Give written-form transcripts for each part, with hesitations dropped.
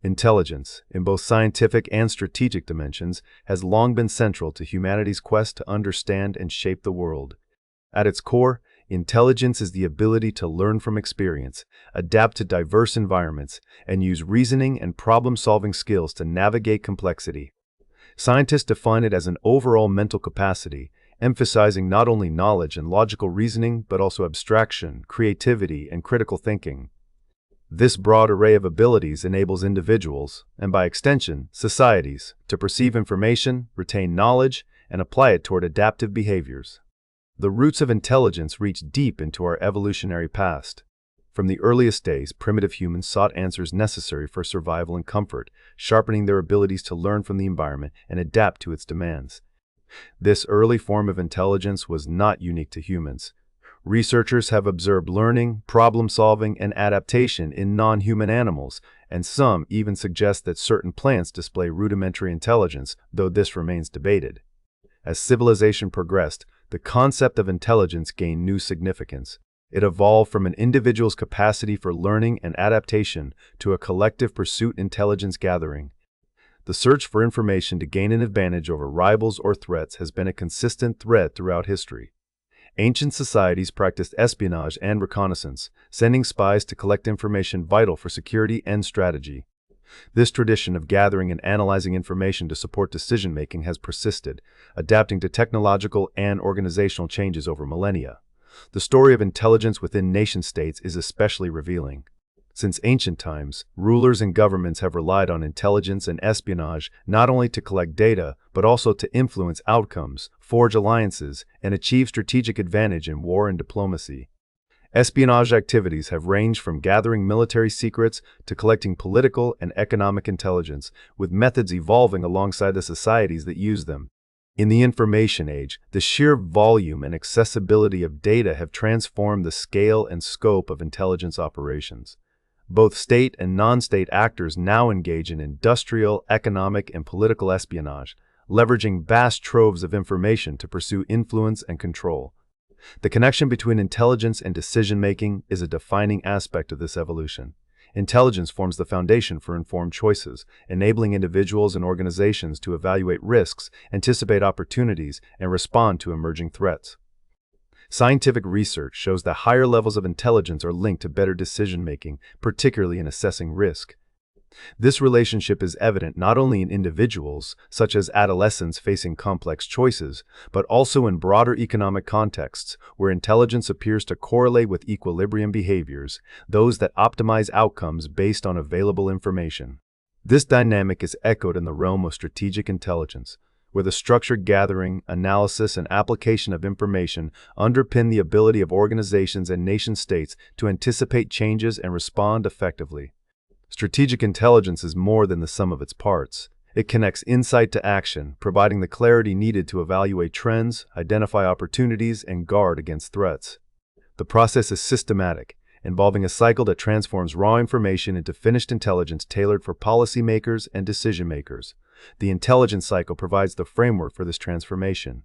Intelligence, in both scientific and strategic dimensions, has long been central to humanity's quest to understand and shape the world. At its core, intelligence is the ability to learn from experience, adapt to diverse environments, and use reasoning and problem-solving skills to navigate complexity. Scientists define it as an overall mental capacity, emphasizing not only knowledge and logical reasoning, but also abstraction, creativity, and critical thinking. This broad array of abilities enables individuals, and by extension, societies, to perceive information, retain knowledge, and apply it toward adaptive behaviors. The roots of intelligence reach deep into our evolutionary past. From the earliest days, primitive humans sought answers necessary for survival and comfort, sharpening their abilities to learn from the environment and adapt to its demands. This early form of intelligence was not unique to humans. Researchers have observed learning, problem-solving, and adaptation in non-human animals, and some even suggest that certain plants display rudimentary intelligence, though this remains debated. As civilization progressed, the concept of intelligence gained new significance. It evolved from an individual's capacity for learning and adaptation to a collective pursuit intelligence gathering. The search for information to gain an advantage over rivals or threats has been a consistent thread throughout history. Ancient societies practiced espionage and reconnaissance, sending spies to collect information vital for security and strategy. This tradition of gathering and analyzing information to support decision-making has persisted, adapting to technological and organizational changes over millennia. The story of intelligence within nation-states is especially revealing. Since ancient times, rulers and governments have relied on intelligence and espionage not only to collect data, but also to influence outcomes, forge alliances, and achieve strategic advantage in war and diplomacy. Espionage activities have ranged from gathering military secrets to collecting political and economic intelligence, with methods evolving alongside the societies that use them. In the information age, the sheer volume and accessibility of data have transformed the scale and scope of intelligence operations. Both state and non-state actors now engage in industrial, economic, and political espionage, leveraging vast troves of information to pursue influence and control. The connection between intelligence and decision-making is a defining aspect of this evolution. Intelligence forms the foundation for informed choices, enabling individuals and organizations to evaluate risks, anticipate opportunities, and respond to emerging threats. Scientific research shows that higher levels of intelligence are linked to better decision-making, particularly in assessing risk. This relationship is evident not only in individuals, such as adolescents facing complex choices, but also in broader economic contexts, where intelligence appears to correlate with equilibrium behaviors, those that optimize outcomes based on available information. This dynamic is echoed in the realm of strategic intelligence, where the structured gathering, analysis, and application of information underpin the ability of organizations and nation-states to anticipate changes and respond effectively. Strategic intelligence is more than the sum of its parts. It connects insight to action, providing the clarity needed to evaluate trends, identify opportunities, and guard against threats. The process is systematic, involving a cycle that transforms raw information into finished intelligence tailored for policymakers and decision-makers. The intelligence cycle provides the framework for this transformation.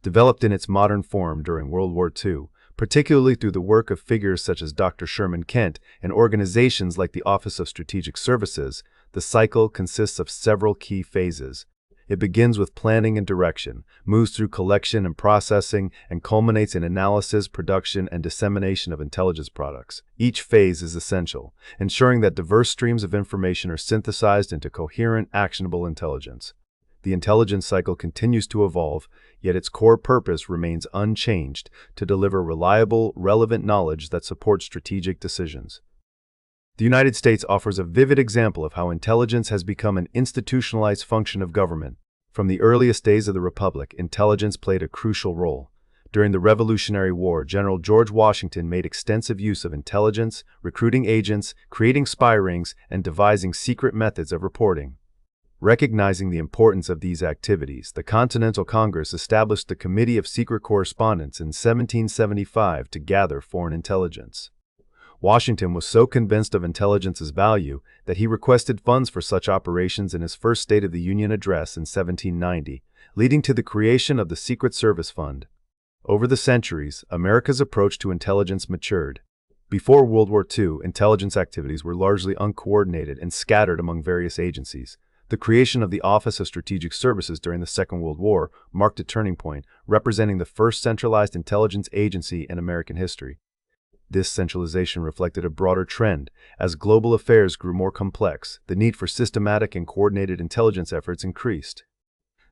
Developed in its modern form during World War II, particularly through the work of figures such as Dr. Sherman Kent and organizations like the Office of Strategic Services, the cycle consists of several key phases. It begins with planning and direction, moves through collection and processing, and culminates in analysis, production, and dissemination of intelligence products. Each phase is essential, ensuring that diverse streams of information are synthesized into coherent, actionable intelligence. The intelligence cycle continues to evolve, yet its core purpose remains unchanged: to deliver reliable, relevant knowledge that supports strategic decisions. The United States offers a vivid example of how intelligence has become an institutionalized function of government. From the earliest days of the Republic, intelligence played a crucial role. During the Revolutionary War, General George Washington made extensive use of intelligence, recruiting agents, creating spy rings, and devising secret methods of reporting. Recognizing the importance of these activities, the Continental Congress established the Committee of Secret Correspondence in 1775 to gather foreign intelligence. Washington was so convinced of intelligence's value that he requested funds for such operations in his first State of the Union address in 1790, leading to the creation of the Secret Service Fund. Over the centuries, America's approach to intelligence matured. Before World War II, intelligence activities were largely uncoordinated and scattered among various agencies. The creation of the Office of Strategic Services during the Second World War marked a turning point, representing the first centralized intelligence agency in American history. This centralization reflected a broader trend. As global affairs grew more complex, the need for systematic and coordinated intelligence efforts increased.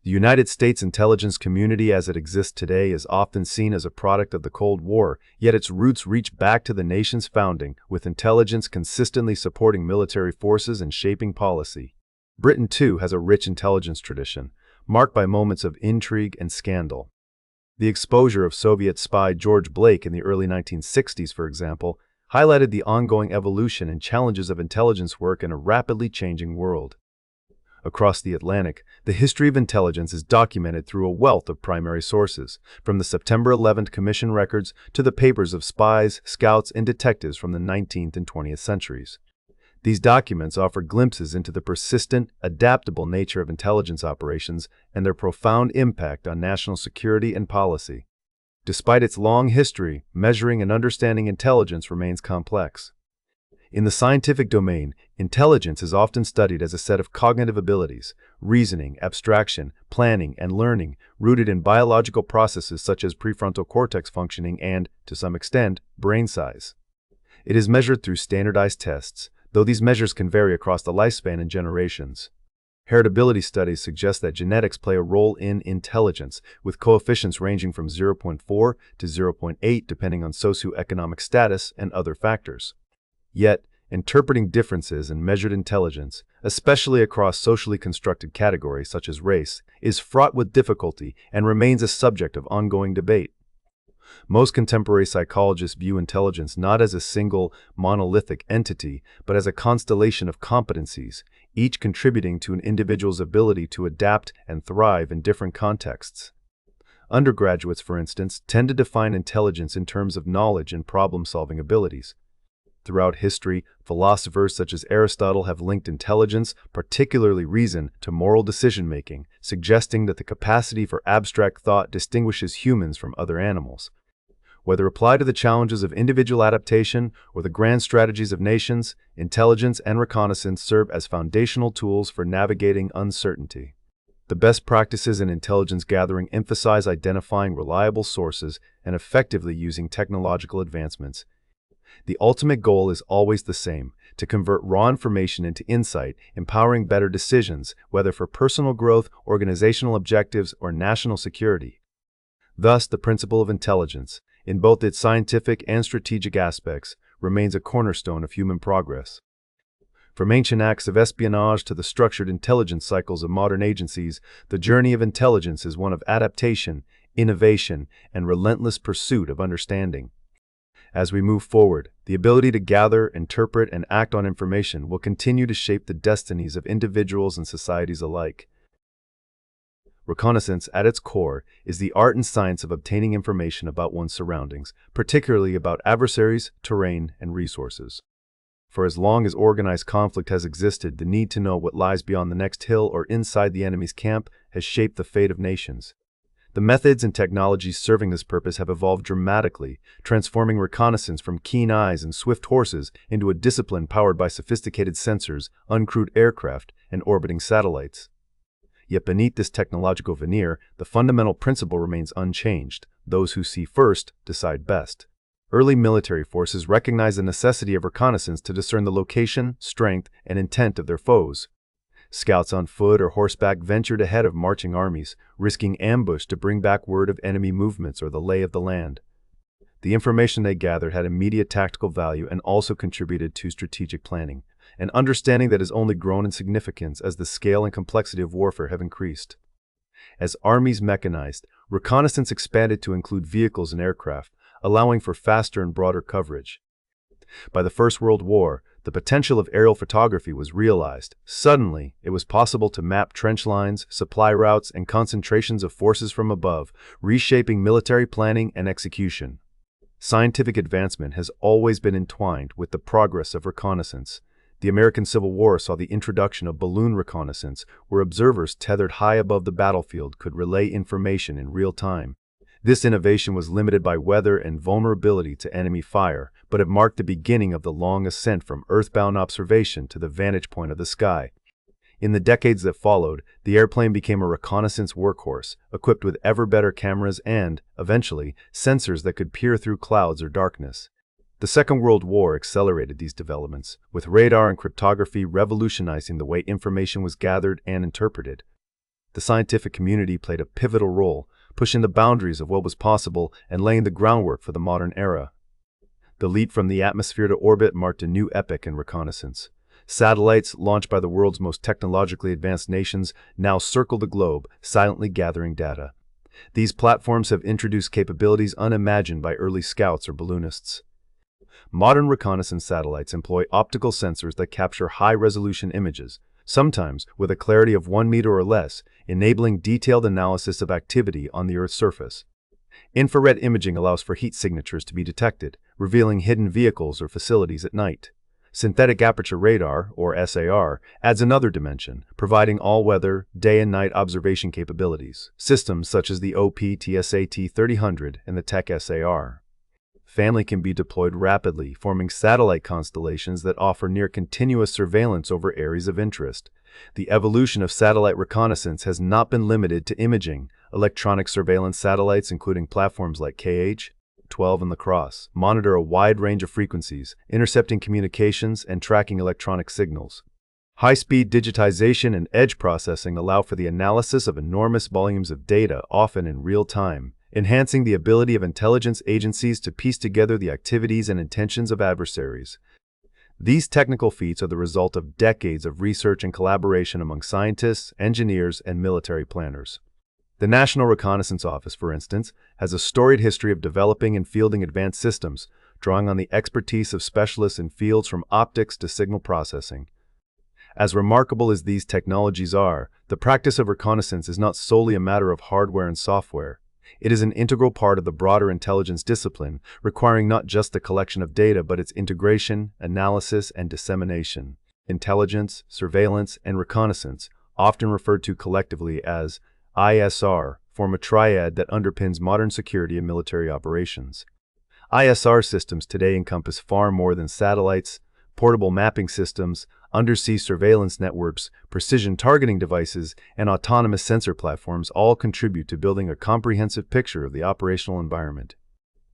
The United States intelligence community as it exists today is often seen as a product of the Cold War, yet its roots reach back to the nation's founding, with intelligence consistently supporting military forces and shaping policy. Britain, too, has a rich intelligence tradition, marked by moments of intrigue and scandal. The exposure of Soviet spy George Blake in the early 1960s, for example, highlighted the ongoing evolution and challenges of intelligence work in a rapidly changing world. Across the Atlantic, the history of intelligence is documented through a wealth of primary sources, from the September 11th Commission records to the papers of spies, scouts, and detectives from the 19th and 20th centuries. These documents offer glimpses into the persistent, adaptable nature of intelligence operations and their profound impact on national security and policy. Despite its long history, measuring and understanding intelligence remains complex. In the scientific domain, intelligence is often studied as a set of cognitive abilities, reasoning, abstraction, planning, and learning, rooted in biological processes such as prefrontal cortex functioning and, to some extent, brain size. It is measured through standardized tests, though these measures can vary across the lifespan and generations. Heritability studies suggest that genetics play a role in intelligence, with coefficients ranging from 0.4 to 0.8 depending on socioeconomic status and other factors. Yet, interpreting differences in measured intelligence, especially across socially constructed categories such as race, is fraught with difficulty and remains a subject of ongoing debate. Most contemporary psychologists view intelligence not as a single, monolithic entity, but as a constellation of competencies, each contributing to an individual's ability to adapt and thrive in different contexts. Undergraduates, for instance, tend to define intelligence in terms of knowledge and problem-solving abilities. Throughout history, philosophers such as Aristotle have linked intelligence, particularly reason, to moral decision-making, suggesting that the capacity for abstract thought distinguishes humans from other animals. Whether applied to the challenges of individual adaptation or the grand strategies of nations, intelligence and reconnaissance serve as foundational tools for navigating uncertainty. The best practices in intelligence gathering emphasize identifying reliable sources and effectively using technological advancements. The ultimate goal is always the same: to convert raw information into insight, empowering better decisions, whether for personal growth, organizational objectives, or national security. Thus, the principle of intelligence, in both its scientific and strategic aspects, remains a cornerstone of human progress. From ancient acts of espionage to the structured intelligence cycles of modern agencies, the journey of intelligence is one of adaptation, innovation, and relentless pursuit of understanding. As we move forward, the ability to gather, interpret, and act on information will continue to shape the destinies of individuals and societies alike. Reconnaissance, at its core, is the art and science of obtaining information about one's surroundings, particularly about adversaries, terrain, and resources. For as long as organized conflict has existed, the need to know what lies beyond the next hill or inside the enemy's camp has shaped the fate of nations. The methods and technologies serving this purpose have evolved dramatically, transforming reconnaissance from keen eyes and swift horses into a discipline powered by sophisticated sensors, uncrewed aircraft, and orbiting satellites. Yet beneath this technological veneer, the fundamental principle remains unchanged: those who see first decide best. Early military forces recognized the necessity of reconnaissance to discern the location, strength, and intent of their foes. Scouts on foot or horseback ventured ahead of marching armies, risking ambush to bring back word of enemy movements or the lay of the land. The information they gathered had immediate tactical value and also contributed to strategic planning, an understanding that has only grown in significance as the scale and complexity of warfare have increased. As armies mechanized, reconnaissance expanded to include vehicles and aircraft, allowing for faster and broader coverage. By the First World War, the potential of aerial photography was realized. Suddenly, it was possible to map trench lines, supply routes, and concentrations of forces from above, reshaping military planning and execution. Scientific advancement has always been entwined with the progress of reconnaissance. The American Civil War saw the introduction of balloon reconnaissance, where observers tethered high above the battlefield could relay information in real time. This innovation was limited by weather and vulnerability to enemy fire, but it marked the beginning of the long ascent from earthbound observation to the vantage point of the sky. In the decades that followed, the airplane became a reconnaissance workhorse, equipped with ever-better cameras and, eventually, sensors that could peer through clouds or darkness. The Second World War accelerated these developments, with radar and cryptography revolutionizing the way information was gathered and interpreted. The scientific community played a pivotal role, pushing the boundaries of what was possible and laying the groundwork for the modern era. The leap from the atmosphere to orbit marked a new epoch in reconnaissance. Satellites, launched by the world's most technologically advanced nations, now circle the globe, silently gathering data. These platforms have introduced capabilities unimagined by early scouts or balloonists. Modern reconnaissance satellites employ optical sensors that capture high-resolution images, sometimes with a clarity of 1 meter or less, enabling detailed analysis of activity on the Earth's surface. Infrared imaging allows for heat signatures to be detected, revealing hidden vehicles or facilities at night. Synthetic aperture radar, or SAR, adds another dimension, providing all-weather, day and night observation capabilities. Systems such as the OPTSAT 3000 and the Tech SAR. Family can be deployed rapidly, forming satellite constellations that offer near-continuous surveillance over areas of interest. The evolution of satellite reconnaissance has not been limited to imaging. Electronic surveillance satellites, including platforms like KH-12 and La Crosse, monitor a wide range of frequencies, intercepting communications and tracking electronic signals. High-speed digitization and edge processing allow for the analysis of enormous volumes of data, often in real time, enhancing the ability of intelligence agencies to piece together the activities and intentions of adversaries. These technical feats are the result of decades of research and collaboration among scientists, engineers, and military planners. The National Reconnaissance Office, for instance, has a storied history of developing and fielding advanced systems, drawing on the expertise of specialists in fields from optics to signal processing. As remarkable as these technologies are, the practice of reconnaissance is not solely a matter of hardware and software. It is an integral part of the broader intelligence discipline, requiring not just the collection of data but its integration, analysis, and dissemination. Intelligence, surveillance, and reconnaissance, often referred to collectively as ISR, form a triad that underpins modern security and military operations. ISR systems today encompass far more than satellites. Portable mapping systems, undersea surveillance networks, precision targeting devices, and autonomous sensor platforms all contribute to building a comprehensive picture of the operational environment.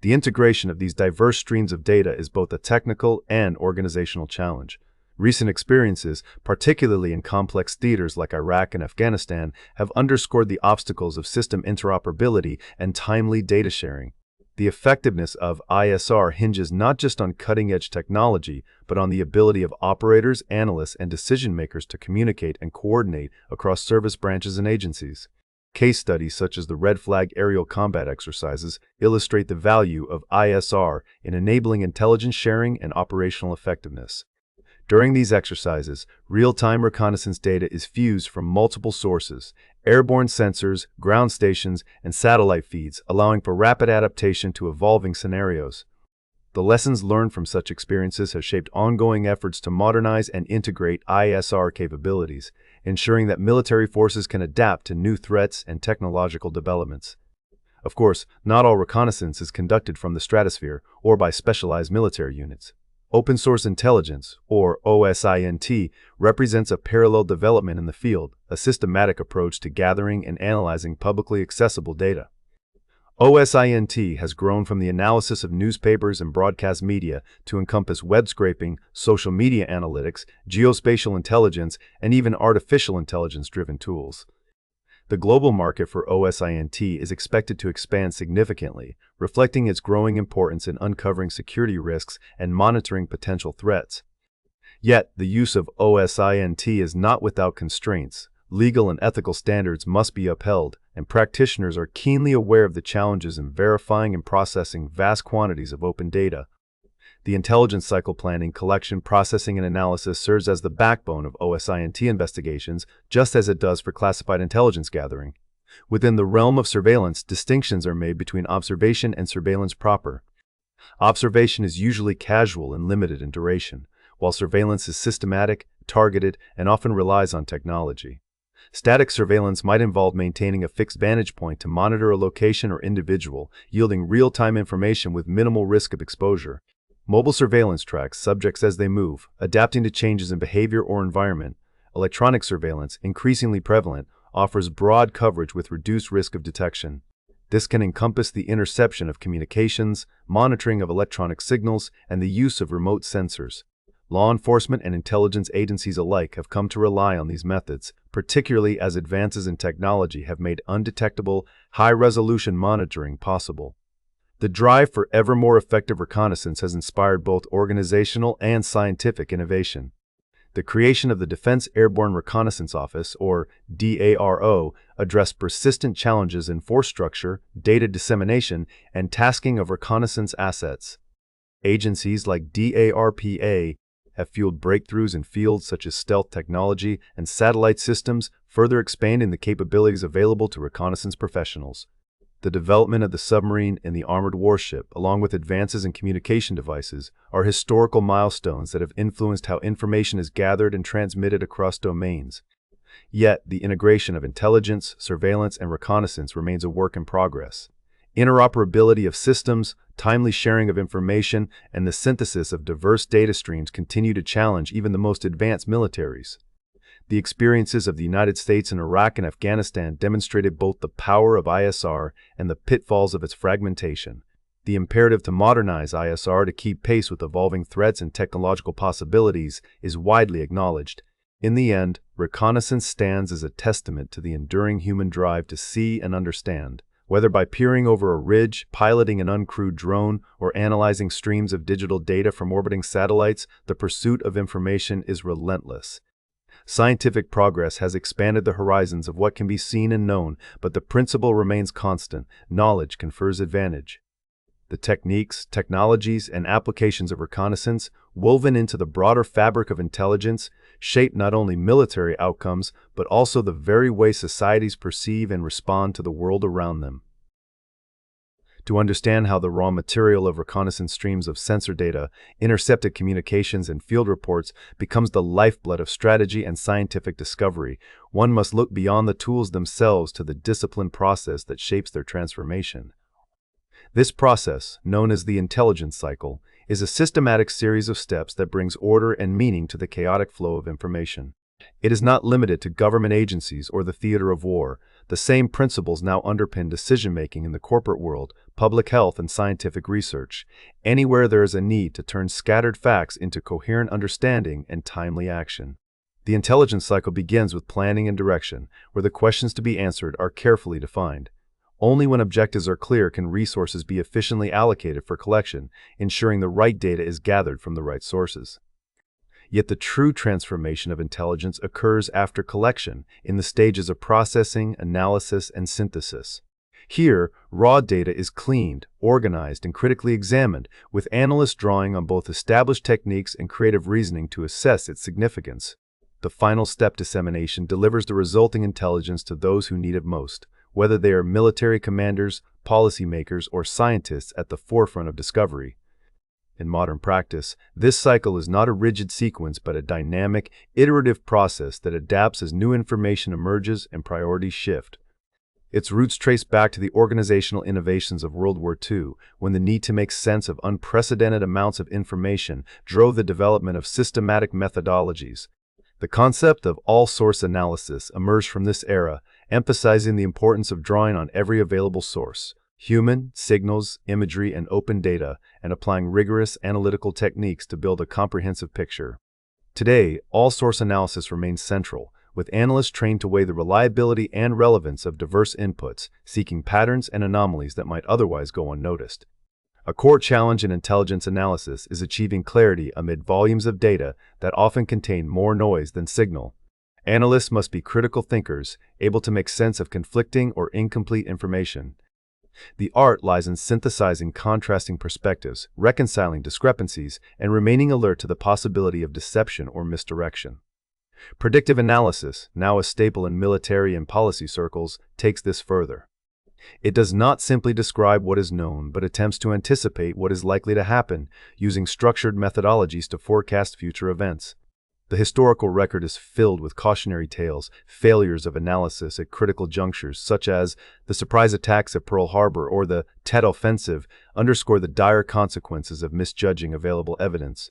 The integration of these diverse streams of data is both a technical and organizational challenge. Recent experiences, particularly in complex theaters like Iraq and Afghanistan, have underscored the obstacles of system interoperability and timely data sharing. The effectiveness of ISR hinges not just on cutting-edge technology, but on the ability of operators, analysts, and decision-makers to communicate and coordinate across service branches and agencies. Case studies such as the Red Flag aerial combat exercises illustrate the value of ISR in enabling intelligence sharing and operational effectiveness. During these exercises, real-time reconnaissance data is fused from multiple sources, airborne sensors, ground stations, and satellite feeds, allowing for rapid adaptation to evolving scenarios. The lessons learned from such experiences have shaped ongoing efforts to modernize and integrate ISR capabilities, ensuring that military forces can adapt to new threats and technological developments. Of course, not all reconnaissance is conducted from the stratosphere or by specialized military units. Open Source Intelligence, or OSINT, represents a parallel development in the field, a systematic approach to gathering and analyzing publicly accessible data. OSINT has grown from the analysis of newspapers and broadcast media to encompass web scraping, social media analytics, geospatial intelligence, and even artificial intelligence-driven tools. The global market for OSINT is expected to expand significantly, reflecting its growing importance in uncovering security risks and monitoring potential threats. Yet, the use of OSINT is not without constraints. Legal and ethical standards must be upheld, and practitioners are keenly aware of the challenges in verifying and processing vast quantities of open data. The intelligence cycle planning, collection, processing, and analysis serves as the backbone of OSINT investigations, just as it does for classified intelligence gathering. Within the realm of surveillance, distinctions are made between observation and surveillance proper. Observation is usually casual and limited in duration, while surveillance is systematic, targeted, and often relies on technology. Static surveillance might involve maintaining a fixed vantage point to monitor a location or individual, yielding real-time information with minimal risk of exposure. Mobile surveillance tracks subjects as they move, adapting to changes in behavior or environment. Electronic surveillance, increasingly prevalent, offers broad coverage with reduced risk of detection. This can encompass the interception of communications, monitoring of electronic signals, and the use of remote sensors. Law enforcement and intelligence agencies alike have come to rely on these methods, particularly as advances in technology have made undetectable, high-resolution monitoring possible. The drive for ever more effective reconnaissance has inspired both organizational and scientific innovation. The creation of the Defense Airborne Reconnaissance Office, or DARO, addressed persistent challenges in force structure, data dissemination, and tasking of reconnaissance assets. Agencies like DARPA have fueled breakthroughs in fields such as stealth technology and satellite systems, further expanding the capabilities available to reconnaissance professionals. The development of the submarine and the armored warship, along with advances in communication devices, are historical milestones that have influenced how information is gathered and transmitted across domains. Yet, the integration of intelligence, surveillance, and reconnaissance remains a work in progress. Interoperability of systems, timely sharing of information, and the synthesis of diverse data streams continue to challenge even the most advanced militaries. The experiences of the United States in Iraq and Afghanistan demonstrated both the power of ISR and the pitfalls of its fragmentation. The imperative to modernize ISR to keep pace with evolving threats and technological possibilities is widely acknowledged. In the end, reconnaissance stands as a testament to the enduring human drive to see and understand. Whether by peering over a ridge, piloting an uncrewed drone, or analyzing streams of digital data from orbiting satellites, the pursuit of information is relentless. Scientific progress has expanded the horizons of what can be seen and known, but the principle remains constant: knowledge confers advantage. The techniques, technologies, and applications of reconnaissance, woven into the broader fabric of intelligence, shape not only military outcomes, but also the very way societies perceive and respond to the world around them. To understand how the raw material of reconnaissance streams of sensor data, intercepted communications, and field reports becomes the lifeblood of strategy and scientific discovery, one must look beyond the tools themselves to the disciplined process that shapes their transformation. This process, known as the intelligence cycle, is a systematic series of steps that brings order and meaning to the chaotic flow of information. It is not limited to government agencies or the theater of war. The same principles now underpin decision-making in the corporate world, public health, and scientific research. Anywhere there is a need to turn scattered facts into coherent understanding and timely action. The intelligence cycle begins with planning and direction, where the questions to be answered are carefully defined. Only when objectives are clear can resources be efficiently allocated for collection, ensuring the right data is gathered from the right sources. Yet the true transformation of intelligence occurs after collection, in the stages of processing, analysis, and synthesis. Here, raw data is cleaned, organized, and critically examined, with analysts drawing on both established techniques and creative reasoning to assess its significance. The final step, dissemination, delivers the resulting intelligence to those who need it most, whether they are military commanders, policymakers, or scientists at the forefront of discovery. In modern practice, this cycle is not a rigid sequence but a dynamic, iterative process that adapts as new information emerges and priorities shift. Its roots trace back to the organizational innovations of World War II, when the need to make sense of unprecedented amounts of information drove the development of systematic methodologies. The concept of all-source analysis emerged from this era, emphasizing the importance of drawing on every available source, human, signals, imagery, and open data, and applying rigorous analytical techniques to build a comprehensive picture. Today, all-source analysis remains central, with analysts trained to weigh the reliability and relevance of diverse inputs, seeking patterns and anomalies that might otherwise go unnoticed. A core challenge in intelligence analysis is achieving clarity amid volumes of data that often contain more noise than signal. Analysts must be critical thinkers, able to make sense of conflicting or incomplete information. The art lies in synthesizing contrasting perspectives, reconciling discrepancies, and remaining alert to the possibility of deception or misdirection. Predictive analysis, now a staple in military and policy circles, takes this further. It does not simply describe what is known, but attempts to anticipate what is likely to happen, using structured methodologies to forecast future events. The historical record is filled with cautionary tales, failures of analysis at critical junctures, such as the surprise attacks at Pearl Harbor or the Tet Offensive, underscore the dire consequences of misjudging available evidence.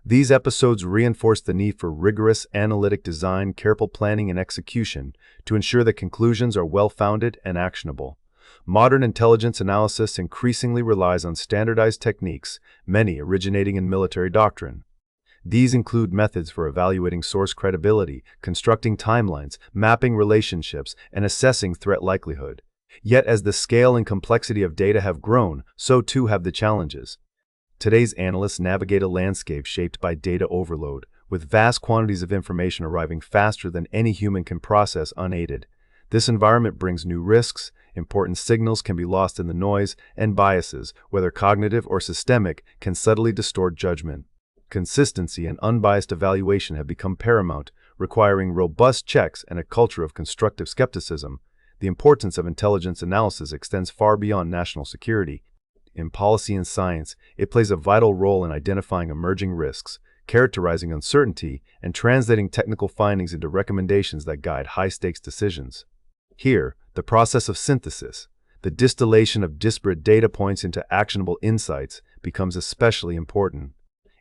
These episodes reinforce the need for rigorous analytic design, careful planning, and execution to ensure that conclusions are well-founded and actionable. Modern intelligence analysis increasingly relies on standardized techniques, many originating in military doctrine. These include methods for evaluating source credibility, constructing timelines, mapping relationships, and assessing threat likelihood. Yet as the scale and complexity of data have grown, so too have the challenges. Today's analysts navigate a landscape shaped by data overload, with vast quantities of information arriving faster than any human can process unaided. This environment brings new risks, important signals can be lost in the noise, and biases, whether cognitive or systemic, can subtly distort judgment. Consistency and unbiased evaluation have become paramount, requiring robust checks and a culture of constructive skepticism. The importance of intelligence analysis extends far beyond national security. In policy and science, it plays a vital role in identifying emerging risks, characterizing uncertainty, and translating technical findings into recommendations that guide high-stakes decisions. Here, the process of synthesis, the distillation of disparate data points into actionable insights, becomes especially important.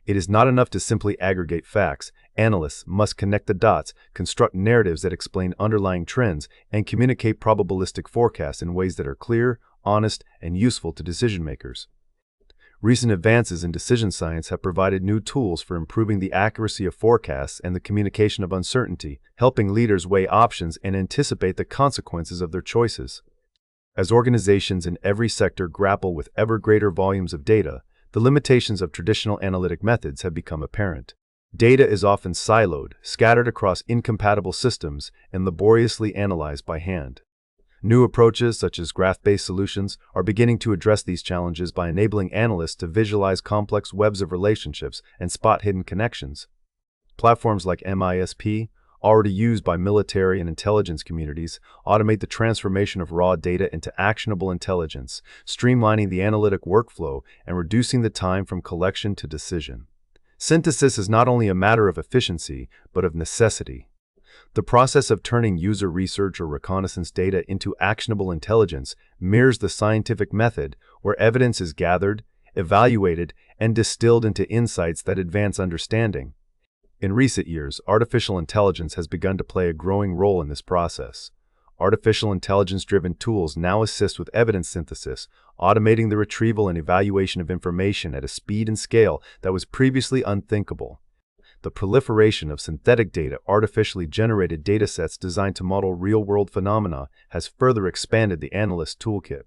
It is not enough to simply aggregate facts. Analysts must connect the dots, construct narratives that explain underlying trends, and communicate probabilistic forecasts in ways that are clear, honest, and useful to decision-makers. Recent advances in decision science have provided new tools for improving the accuracy of forecasts and the communication of uncertainty, helping leaders weigh options and anticipate the consequences of their choices. As organizations in every sector grapple with ever greater volumes of data, the limitations of traditional analytic methods have become apparent. Data is often siloed, scattered across incompatible systems, and laboriously analyzed by hand. New approaches, such as graph-based solutions, are beginning to address these challenges by enabling analysts to visualize complex webs of relationships and spot hidden connections. Platforms like MISP, already used by military and intelligence communities, automate the transformation of raw data into actionable intelligence, streamlining the analytic workflow and reducing the time from collection to decision. Synthesis is not only a matter of efficiency, but of necessity. The process of turning user research or reconnaissance data into actionable intelligence mirrors the scientific method, where evidence is gathered, evaluated, and distilled into insights that advance understanding. In recent years, artificial intelligence has begun to play a growing role in this process. Artificial intelligence-driven tools now assist with evidence synthesis, automating the retrieval and evaluation of information at a speed and scale that was previously unthinkable. The proliferation of synthetic data, artificially generated datasets designed to model real-world phenomena, has further expanded the analyst's toolkit.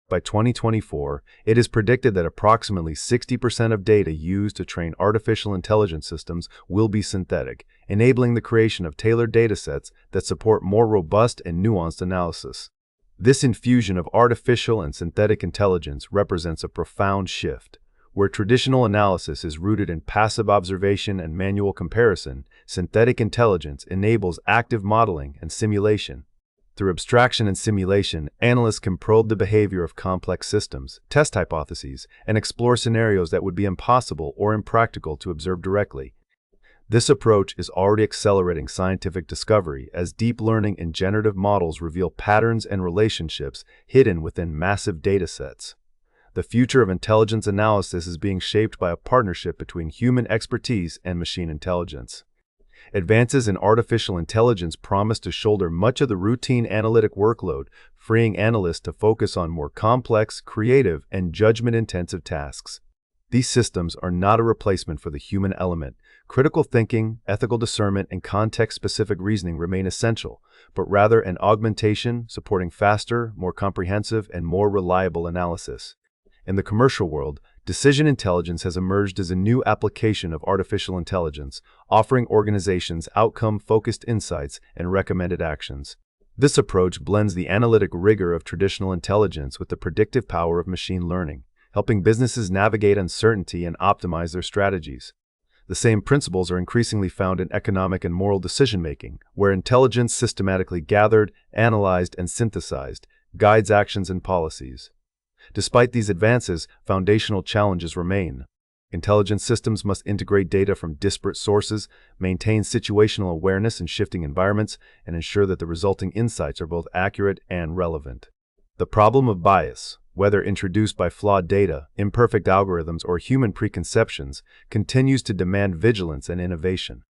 By 2024, it is predicted that approximately 60% of data used to train artificial intelligence systems will be synthetic, enabling the creation of tailored datasets that support more robust and nuanced analysis. This infusion of artificial and synthetic intelligence represents a profound shift. Where traditional analysis is rooted in passive observation and manual comparison, synthetic intelligence enables active modeling and simulation. Through abstraction and simulation, analysts can probe the behavior of complex systems, test hypotheses, and explore scenarios that would be impossible or impractical to observe directly. This approach is already accelerating scientific discovery as deep learning and generative models reveal patterns and relationships hidden within massive datasets. The future of intelligence analysis is being shaped by a partnership between human expertise and machine intelligence. Advances in artificial intelligence promise to shoulder much of the routine analytic workload, freeing analysts to focus on more complex, creative, and judgment-intensive tasks. These systems are not a replacement for the human element. Critical thinking, ethical discernment, and context-specific reasoning remain essential, but rather an augmentation supporting faster, more comprehensive, and more reliable analysis. In the commercial world, decision intelligence has emerged as a new application of artificial intelligence, offering organizations outcome-focused insights and recommended actions. This approach blends the analytic rigor of traditional intelligence with the predictive power of machine learning, helping businesses navigate uncertainty and optimize their strategies. The same principles are increasingly found in economic and moral decision-making, where intelligence systematically gathered, analyzed, and synthesized guides actions and policies. Despite these advances, foundational challenges remain. Intelligent systems must integrate data from disparate sources, maintain situational awareness in shifting environments, and ensure that the resulting insights are both accurate and relevant. The problem of bias, whether introduced by flawed data, imperfect algorithms, or human preconceptions, continues to demand vigilance and innovation.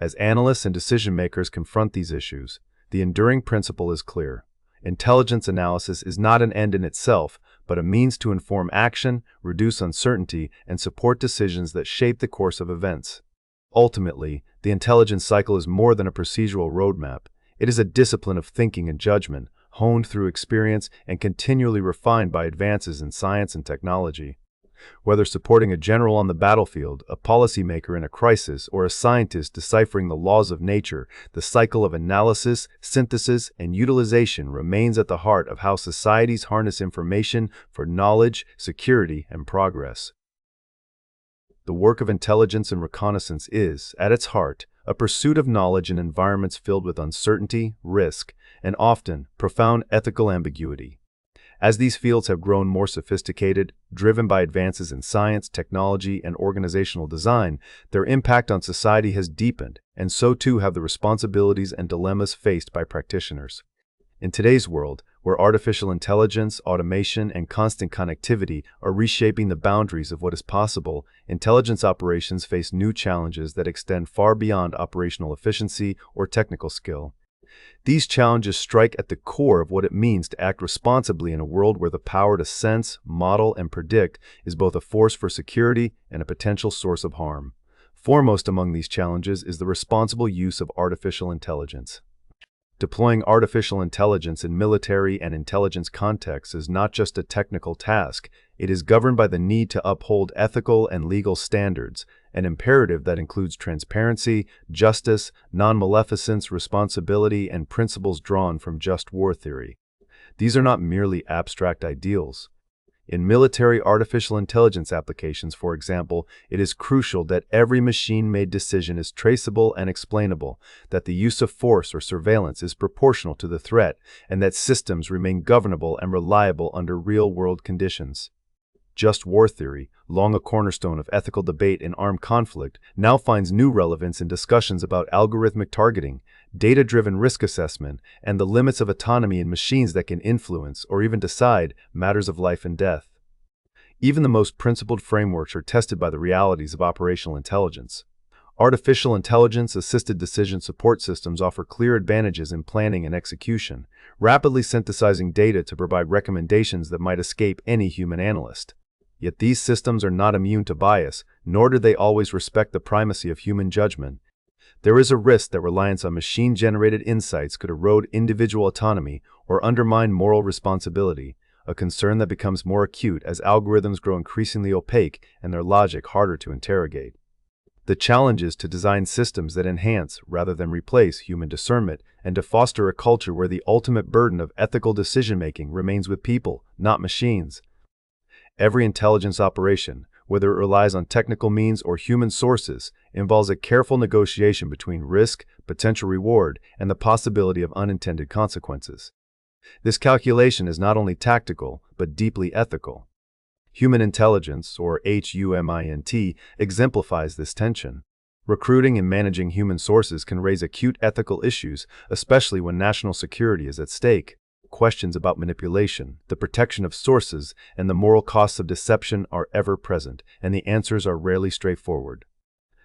As analysts and decision-makers confront these issues, the enduring principle is clear. Intelligence analysis is not an end in itself, but a means to inform action, reduce uncertainty, and support decisions that shape the course of events. Ultimately, the intelligence cycle is more than a procedural roadmap. It is a discipline of thinking and judgment, honed through experience and continually refined by advances in science and technology. Whether supporting a general on the battlefield, a policymaker in a crisis, or a scientist deciphering the laws of nature, the cycle of analysis, synthesis, and utilization remains at the heart of how societies harness information for knowledge, security, and progress. The work of intelligence and reconnaissance is, at its heart, a pursuit of knowledge in environments filled with uncertainty, risk, and often profound ethical ambiguity. As these fields have grown more sophisticated, driven by advances in science, technology, and organizational design, their impact on society has deepened, and so too have the responsibilities and dilemmas faced by practitioners. In today's world, where artificial intelligence, automation, and constant connectivity are reshaping the boundaries of what is possible, intelligence operations face new challenges that extend far beyond operational efficiency or technical skill. These challenges strike at the core of what it means to act responsibly in a world where the power to sense, model, and predict is both a force for security and a potential source of harm. Foremost among these challenges is the responsible use of artificial intelligence. Deploying artificial intelligence in military and intelligence contexts is not just a technical task, it is governed by the need to uphold ethical and legal standards, an imperative that includes transparency, justice, non-maleficence, responsibility, and principles drawn from just war theory. These are not merely abstract ideals. In military artificial intelligence applications, for example, it is crucial that every machine-made decision is traceable and explainable, that the use of force or surveillance is proportional to the threat, and that systems remain governable and reliable under real-world conditions. Just war theory, long a cornerstone of ethical debate in armed conflict, now finds new relevance in discussions about algorithmic targeting, data-driven risk assessment, and the limits of autonomy in machines that can influence or even decide matters of life and death. Even the most principled frameworks are tested by the realities of operational intelligence. Artificial intelligence-assisted decision support systems offer clear advantages in planning and execution, rapidly synthesizing data to provide recommendations that might escape any human analyst. Yet these systems are not immune to bias, nor do they always respect the primacy of human judgment. There is a risk that reliance on machine-generated insights could erode individual autonomy or undermine moral responsibility, a concern that becomes more acute as algorithms grow increasingly opaque and their logic harder to interrogate. The challenge is to design systems that enhance, rather than replace, human discernment, and to foster a culture where the ultimate burden of ethical decision-making remains with people, not machines. Every intelligence operation, whether it relies on technical means or human sources, involves a careful negotiation between risk, potential reward, and the possibility of unintended consequences. This calculation is not only tactical, but deeply ethical. Human intelligence, or HUMINT, exemplifies this tension. Recruiting and managing human sources can raise acute ethical issues, especially when national security is at stake. Questions about manipulation, the protection of sources, and the moral costs of deception are ever present, and the answers are rarely straightforward.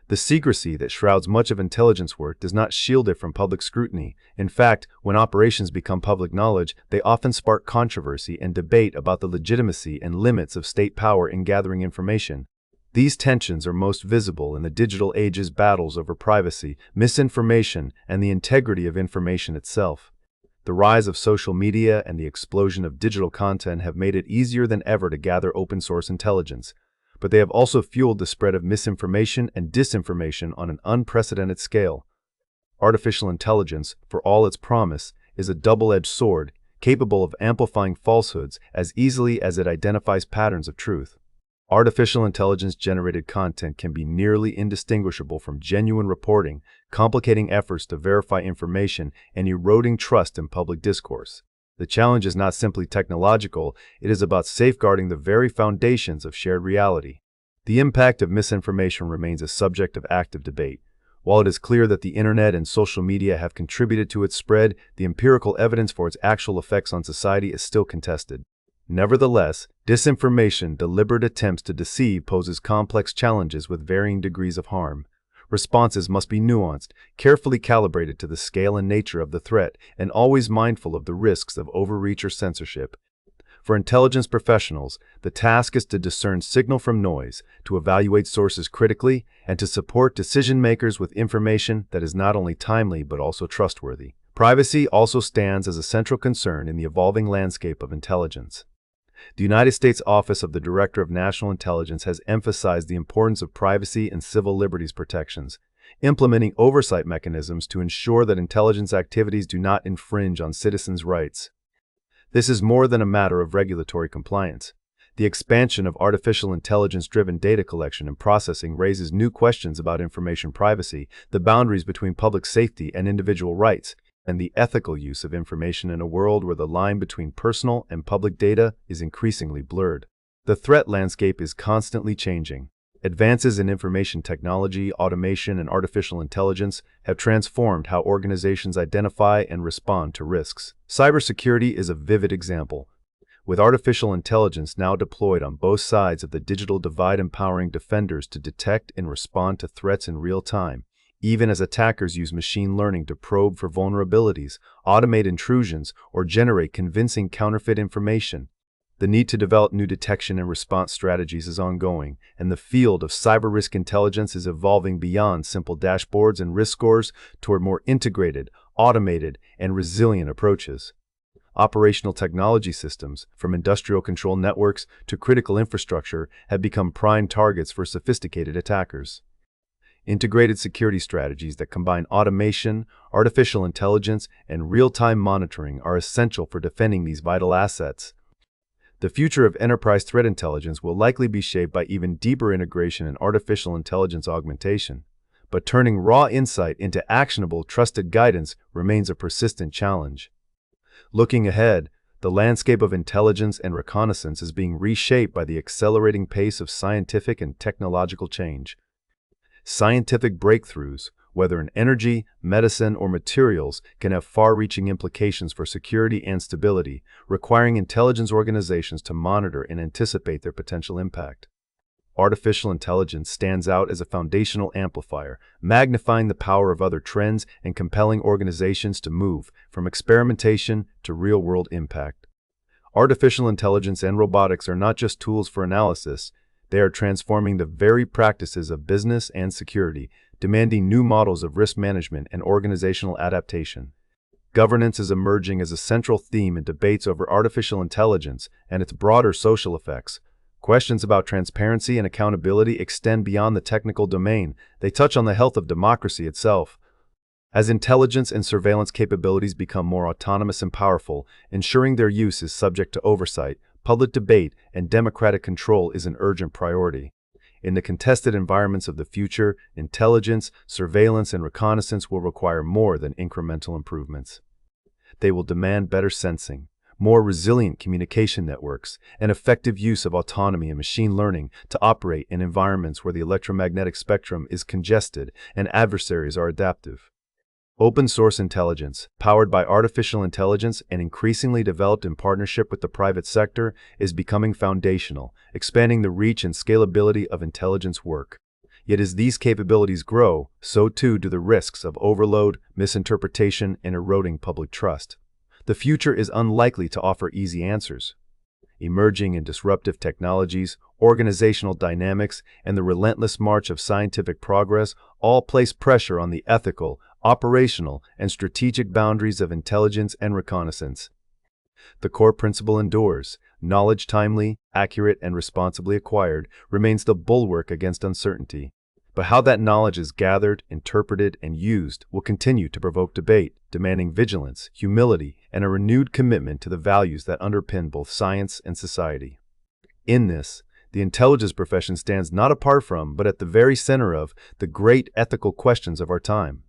The secrecy that shrouds much of intelligence work does not shield it from public scrutiny. In fact, when operations become public knowledge, they often spark controversy and debate about the legitimacy and limits of state power in gathering information. These tensions are most visible in the digital age's battles over privacy, misinformation, and the integrity of information itself. The rise of social media and the explosion of digital content have made it easier than ever to gather open-source intelligence, but they have also fueled the spread of misinformation and disinformation on an unprecedented scale. Artificial intelligence, for all its promise, is a double-edged sword, capable of amplifying falsehoods as easily as it identifies patterns of truth. Artificial intelligence-generated content can be nearly indistinguishable from genuine reporting, complicating efforts to verify information and eroding trust in public discourse. The challenge is not simply technological, it is about safeguarding the very foundations of shared reality. The impact of misinformation remains a subject of active debate. While it is clear that the internet and social media have contributed to its spread, the empirical evidence for its actual effects on society is still contested. Nevertheless, disinformation, deliberate attempts to deceive, poses complex challenges with varying degrees of harm. Responses must be nuanced, carefully calibrated to the scale and nature of the threat, and always mindful of the risks of overreach or censorship. For intelligence professionals, the task is to discern signal from noise, to evaluate sources critically, and to support decision-makers with information that is not only timely but also trustworthy. Privacy also stands as a central concern in the evolving landscape of intelligence. The United States Office of the Director of National Intelligence has emphasized the importance of privacy and civil liberties protections, implementing oversight mechanisms to ensure that intelligence activities do not infringe on citizens' rights. This is more than a matter of regulatory compliance. The expansion of artificial intelligence-driven data collection and processing raises new questions about information privacy, the boundaries between public safety and individual rights, and the ethical use of information in a world where the line between personal and public data is increasingly blurred. The threat landscape is constantly changing. Advances in information technology, automation, and artificial intelligence have transformed how organizations identify and respond to risks. Cybersecurity is a vivid example. With artificial intelligence now deployed on both sides of the digital divide, empowering defenders to detect and respond to threats in real time, even as attackers use machine learning to probe for vulnerabilities, automate intrusions, or generate convincing counterfeit information. The need to develop new detection and response strategies is ongoing, and the field of cyber risk intelligence is evolving beyond simple dashboards and risk scores toward more integrated, automated, and resilient approaches. Operational technology systems, from industrial control networks to critical infrastructure, have become prime targets for sophisticated attackers. Integrated security strategies that combine automation, artificial intelligence, and real-time monitoring are essential for defending these vital assets. The future of enterprise threat intelligence will likely be shaped by even deeper integration and artificial intelligence augmentation. But turning raw insight into actionable, trusted guidance remains a persistent challenge. Looking ahead, the landscape of intelligence and reconnaissance is being reshaped by the accelerating pace of scientific and technological change. Scientific breakthroughs, whether in energy, medicine, or materials, can have far-reaching implications for security and stability, requiring intelligence organizations to monitor and anticipate their potential impact. Artificial intelligence stands out as a foundational amplifier, magnifying the power of other trends and compelling organizations to move from experimentation to real-world impact. Artificial intelligence and robotics are not just tools for analysis, they are transforming the very practices of business and security, demanding new models of risk management and organizational adaptation. Governance is emerging as a central theme in debates over artificial intelligence and its broader social effects. Questions about transparency and accountability extend beyond the technical domain. They touch on the health of democracy itself. As intelligence and surveillance capabilities become more autonomous and powerful, ensuring their use is subject to oversight, public debate, and democratic control is an urgent priority. In the contested environments of the future, intelligence, surveillance, and reconnaissance will require more than incremental improvements. They will demand better sensing, more resilient communication networks, and effective use of autonomy and machine learning to operate in environments where the electromagnetic spectrum is congested and adversaries are adaptive. Open-source intelligence, powered by artificial intelligence and increasingly developed in partnership with the private sector, is becoming foundational, expanding the reach and scalability of intelligence work. Yet as these capabilities grow, so too do the risks of overload, misinterpretation, and eroding public trust. The future is unlikely to offer easy answers. Emerging and disruptive technologies, organizational dynamics, and the relentless march of scientific progress all place pressure on the ethical, operational, and strategic boundaries of intelligence and reconnaissance. The core principle endures: knowledge timely, accurate, and responsibly acquired remains the bulwark against uncertainty. But how that knowledge is gathered, interpreted, and used will continue to provoke debate, demanding vigilance, humility, and a renewed commitment to the values that underpin both science and society. In this, the intelligence profession stands not apart from, but at the very center of, the great ethical questions of our time.